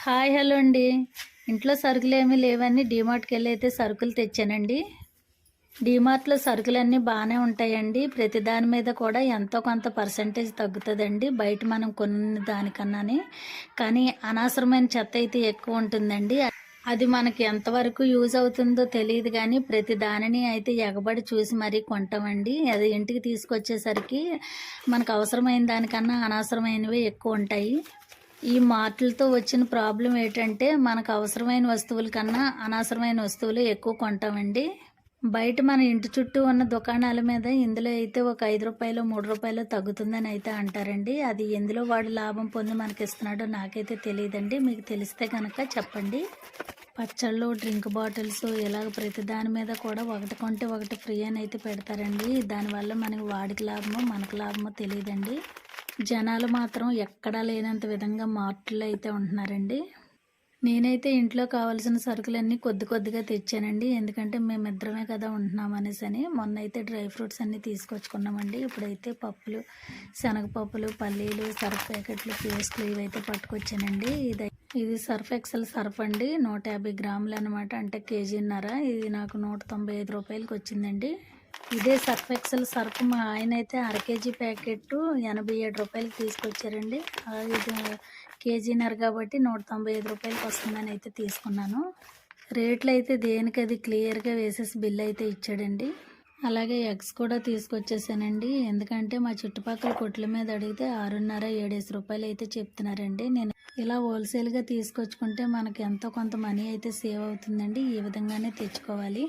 Hi hello అండి. ఇంట్లో సరుకులేమీ లేవని డీమార్ట్‌కి వెళ్ళి అయితే సరుకులు తెచ్చానండి. డీమార్ట్‌లో సరుకులన్నీ బాగానే ఉంటాయండి. ప్రతి దాని మీద కూడా ఎంతో కొంత పర్సెంటేజ్ తగ్గుతుందండి బయట మనం కొన్న దానికన్నాని. కానీ అనవసరమైన చెత్త అయితే ఎక్కువ ఉంటుందండి. అది మనకి ఎంతవరకు యూజ్ అవుతుందో తెలియదు కానీ ప్రతి దానిని అయితే ఎగబడి చూసి మరీ కొంటామండి. అది ఇంటికి తీసుకొచ్చేసరికి మనకు అవసరమైన దానికన్నా అనవసరమైనవే ఎక్కువ ఉంటాయి. ఈ మార్ట్లతో వచ్చిన ప్రాబ్లం ఏంటంటే మనకు అవసరమైన వస్తువుల కన్నా అనవసరమైన వస్తువులు ఎక్కువ కొంటామండి. బయట మన ఇంటి చుట్టూ ఉన్న దుకాణాల మీద ఇందులో అయితే ఒక ₹5 ₹3 తగ్గుతుందని అయితే అంటారండి. అది ఎందులో వాడు లాభం పొంది మనకి ఇస్తున్నాడో నాకైతే తెలియదండి. మీకు తెలిస్తే కనుక చెప్పండి. పచ్చళ్ళు, డ్రింక్ బాటిల్స్ ఇలాగ ప్రతి దాని మీద కూడా ఒకటి కొంటే ఒకటి ఫ్రీ అని అయితే పెడతారండి. దానివల్ల మనకి వాడికి లాభమో మనకు లాభమో తెలియదండి. జనాలు మాత్రం ఎక్కడా లేనంత విధంగా మార్టుల్లో అయితే ఉంటున్నారండి. నేనైతే ఇంట్లో కావాల్సిన సరుకులన్నీ కొద్ది కొద్దిగా తెచ్చానండి. ఎందుకంటే మేమిద్దరమే కదా ఉంటున్నాం అనేసని. మొన్న అయితే డ్రై ఫ్రూట్స్ అన్నీ తీసుకొచ్చుకున్నామండి. ఇప్పుడైతే పప్పులు, శనగపప్పులు, పల్లీలు, సర్ఫ్ ప్యాకెట్లు, పేస్టులు ఇవైతే పట్టుకొచ్చానండి. ఇది సర్ఫ్ ఎక్సెల్ సర్ఫ్ అండి. 150 గ్రాములు అనమాట. అంటే కేజీన్నర. ఇది నాకు ₹195కి వచ్చిందండి. ఇదే సర్ఫ్ ఎక్సెల్ సర్ఫ్ మా ఆయన అయితే అర కేజీ ప్యాకెట్ ₹87కి తీసుకొచ్చారండి. ఇది కేజీన్నర కాబట్టి ₹195కి వస్తుందని అయితే తీసుకున్నాను. రేట్లు అయితే దేనికది క్లియర్గా వేసేసి బిల్ అయితే ఇచ్చాడండి. అలాగే ఎగ్స్ కూడా తీసుకొచ్చేసానండి. ఎందుకంటే మా చుట్టుపక్కల కొట్ల మీద అడిగితే 6.5 7 అయితే చెప్తున్నారండి. నేను ఇలా హోల్సేల్గా తీసుకొచ్చుకుంటే మనకి ఎంతో కొంత మనీ అయితే సేవ్ అవుతుందండి. ఈ విధంగానే తెచ్చుకోవాలి.